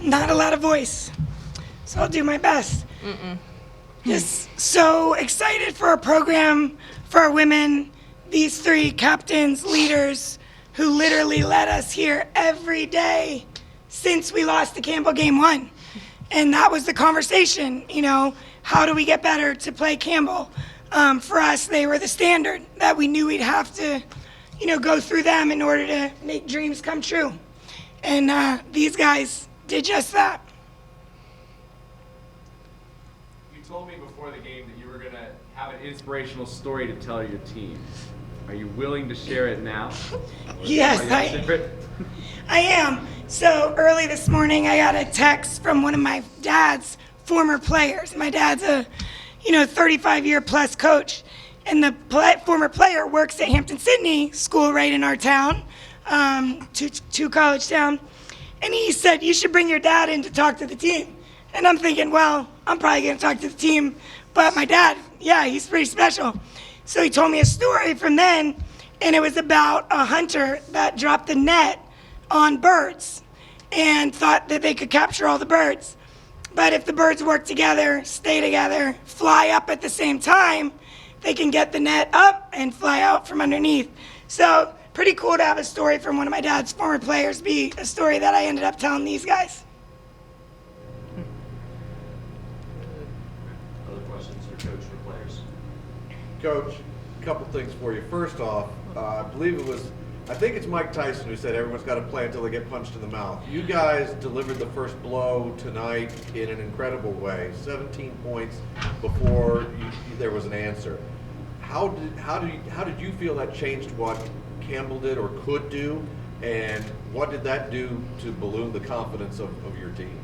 not a lot of voice, so I'll do my best. Just so excited for our program, for our women, these three captains, leaders, who literally led us here every day since we lost the Campbell game 1. And that was the conversation, how do we get better to play Campbell? For us, they were the standard that we knew we'd have to, go through them in order to make dreams come true. And these guys did just that. You told me before the game that you were going to have an inspirational story to tell your team. Are you willing to share it now? Yes, I am. So early this morning, I got a text from one of my dad's former players. My dad's a, 35-year plus coach, and the former player works at Hampton-Sydney School right in our town, to college town, and he said, you should bring your dad in to talk to the team. And I'm thinking, well, I'm probably going to talk to the team, but my dad, yeah, he's pretty special. So he told me a story from then, and it was about a hunter that dropped the net on birds and thought that they could capture all the birds. But if the birds work together, stay together, fly up at the same time, they can get the net up and fly out from underneath. So pretty cool to have a story from one of my dad's former players be a story that I ended up telling these guys. Other questions for Coach or players? Coach, a couple things for you. First off, I think it's Mike Tyson who said everyone's got to play until they get punched in the mouth. You guys delivered the first blow tonight in an incredible way. 17 points before there was an answer. How did you feel that changed what Campbell did or could do, and what did that do to balloon the confidence of your team?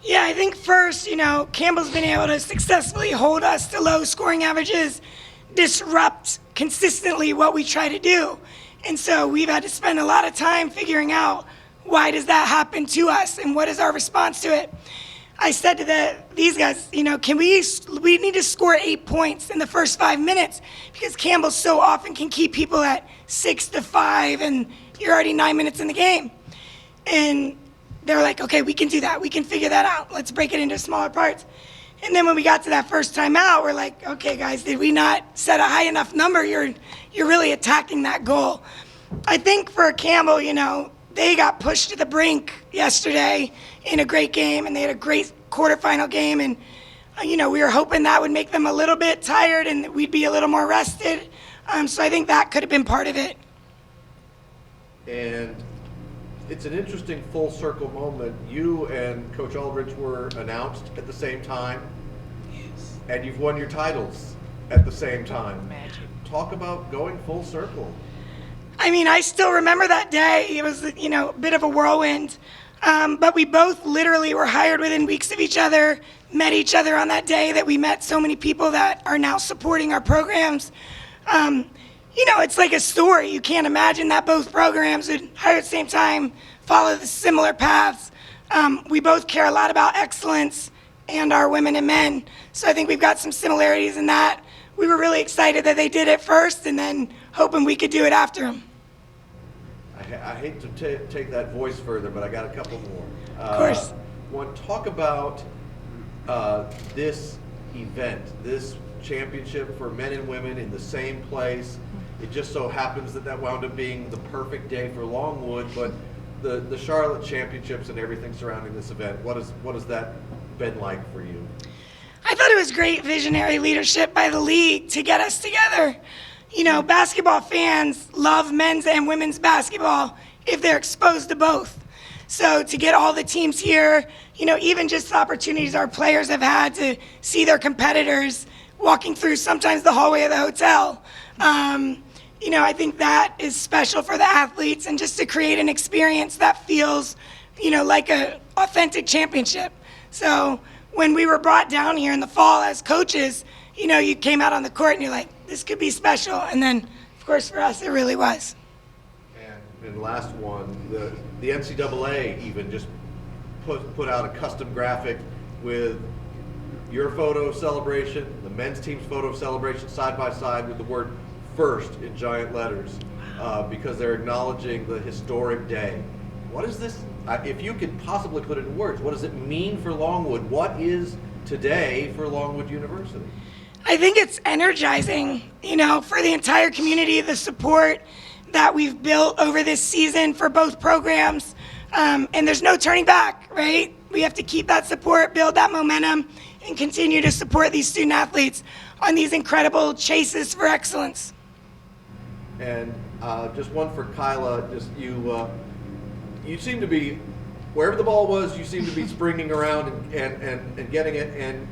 Yeah, I think first, Campbell's been able to successfully hold us to low scoring averages, disrupt consistently what we try to do. And so we've had to spend a lot of time figuring out why does that happen to us and what is our response to it. I said to these guys, we need to score 8 points in the first 5 minutes because Campbell so often can keep people at 6-5 and you're already 9 minutes in the game. And they're like, okay, we can do that. We can figure that out. Let's break it into smaller parts. And then when we got to that first time out, we're like, okay, guys, did we not set a high enough number? You're really attacking that goal. I think for Campbell, they got pushed to the brink yesterday in a great game, and they had a great quarterfinal game. And, we were hoping that would make them a little bit tired and we'd be a little more rested. So I think that could have been part of it. And it's an interesting full circle moment. You and Coach Aldridge were announced at the same time. Yes. And you've won your titles at the same time. Magic. Talk about going full circle. I still remember that day. It was, a bit of a whirlwind. But we both literally were hired within weeks of each other, met each other on that day that we met so many people that are now supporting our programs. It's like a story. You can't imagine that both programs would hire at the same time, follow the similar paths. We both care a lot about excellence and our women and men. So I think we've got some similarities in that. We were really excited that they did it first and then hoping we could do it after them. I hate to take that voice further, but I got a couple more. Of course. Talk about this event, this championship for men and women in the same place. It just so happens that wound up being the perfect day for Longwood, but the Charlotte Championships and everything surrounding this event, what has that been like for you? I thought it was great visionary leadership by the league to get us together. Basketball fans love men's and women's basketball if they're exposed to both. So to get all the teams here, even just the opportunities our players have had to see their competitors walking through sometimes the hallway of the hotel. I think that is special for the athletes, and just to create an experience that feels, like an authentic championship. So when we were brought down here in the fall as coaches, you came out on the court and you're like, this could be special. And then, of course, for us, it really was. And last one, the NCAA even just put out a custom graphic with your photo celebration, the men's team's photo celebration side by side with the word first in giant letters, because they're acknowledging the historic day. What is this If you could possibly put it in words, what does it mean for Longwood? What is today for Longwood University? I think it's energizing, for the entire community, the support that we've built over this season for both programs. And there's no turning back, right? We have to keep that support, build that momentum, and continue to support these student athletes on these incredible chases for excellence. And just one for Kyla, you seem to be, wherever the ball was, you seem to be springing around and getting it, and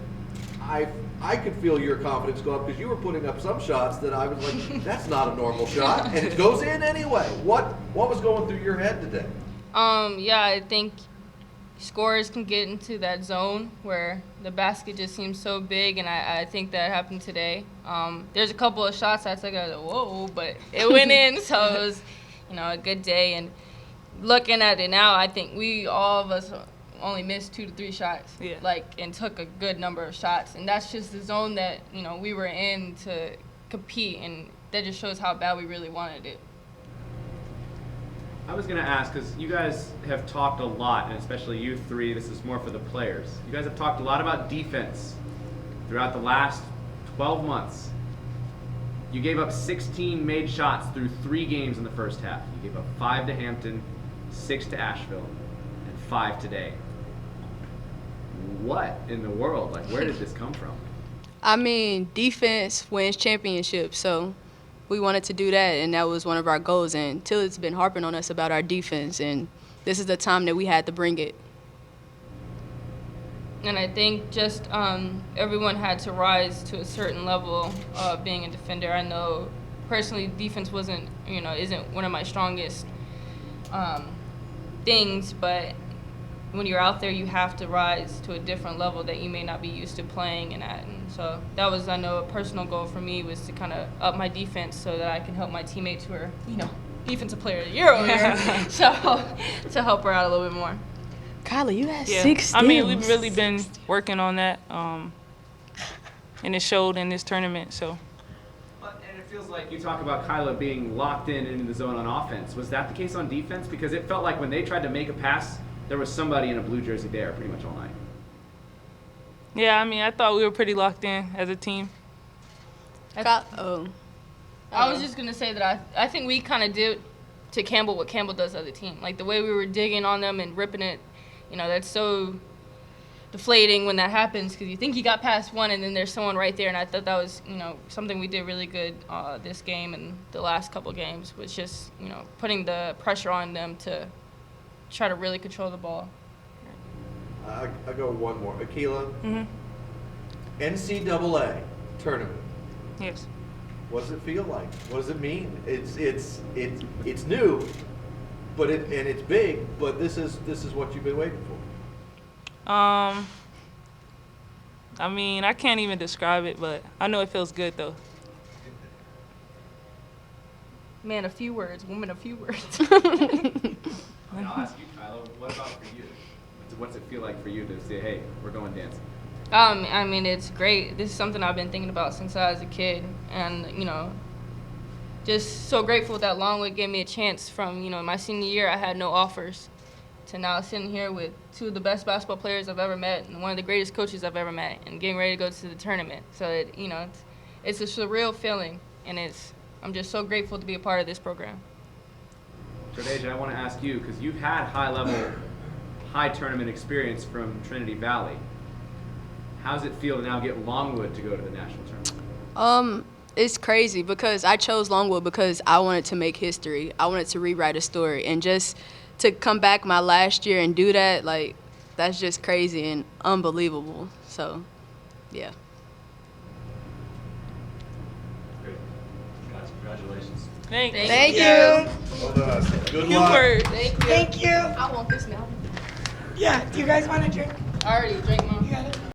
I could feel your confidence go up because you were putting up some shots that I was like, that's not a normal shot, and it goes in anyway. What was going through your head today? Yeah, I think scorers can get into that zone where the basket just seems so big, and I think that happened today. There's a couple of shots I took, I was like, whoa, but it went in, so it was, a good day. And looking at it now, I think all of us only missed 2 to 3 shots, and took a good number of shots. And that's just the zone that, we were in to compete, and that just shows how bad we really wanted it. I was going to ask, because you guys have talked a lot, and especially you three, this is more for the players. You guys have talked a lot about defense throughout the last 12 months. You gave up 16 made shots through 3 games in the first half. You gave up 5 to Hampton, 6 to Asheville, and 5 today. What in the world? Where did this come from? I mean, defense wins championships, so we wanted to do that, and that was one of our goals. And Tillet's been harping on us about our defense, and this is the time that we had to bring it. And I think just everyone had to rise to a certain level of being a defender. I know personally defense isn't one of my strongest things, but when you're out there, you have to rise to a different level that you may not be used to playing and at. And so that was, I know, a personal goal for me, was to kind of up my defense so that I can help my teammates who are, defensive player of the year over here. So to help her out a little bit more. Kyla, you had 6 steals. I mean, we've really been working on that, and it showed in this tournament. So. And it feels like you talk about Kyla being locked in the zone on offense. Was that the case on defense? Because it felt like when they tried to make a pass, there was somebody in a blue jersey there pretty much all night. Yeah, I mean, I thought we were pretty locked in as a team. I was just going to say that I think we kind of did to Campbell what Campbell does to the other team. Like the way we were digging on them and ripping it, that's so deflating when that happens, because you think you got past one and then there's someone right there. And I thought that was, something we did really good this game and the last couple games, was just, putting the pressure on them to try to really control the ball. I go one more. Akila, NCAA tournament. Yes. What does it feel like? What does it mean? It's new, but it's big. But this is what you've been waiting for. I mean, I can't even describe it, but I know it feels good though. Man, a few words. Woman, a few words. And I'll ask you, Kyla, what about for you? What's it feel like for you to say, hey, we're going dancing? I mean, it's great. This is something I've been thinking about since I was a kid. And, just so grateful that Longwood gave me a chance. From, my senior year, I had no offers, to now sitting here with 2 of the best basketball players I've ever met and one of the greatest coaches I've ever met, and getting ready to go to the tournament. So, it's a surreal feeling, and I'm just so grateful to be a part of this program. Tredasia, I want to ask you, because you've had high-level, high-tournament experience from Trinity Valley. How does it feel to now get Longwood to go to the national tournament? It's crazy because I chose Longwood because I wanted to make history. I wanted to rewrite a story. And just to come back my last year and do that, that's just crazy and unbelievable. So, yeah. Great. Guys, congratulations. Thank Thank you. Well done. Good luck. Thank you. I want this now. Yeah, do you guys want a drink? I already drank mine. You got it?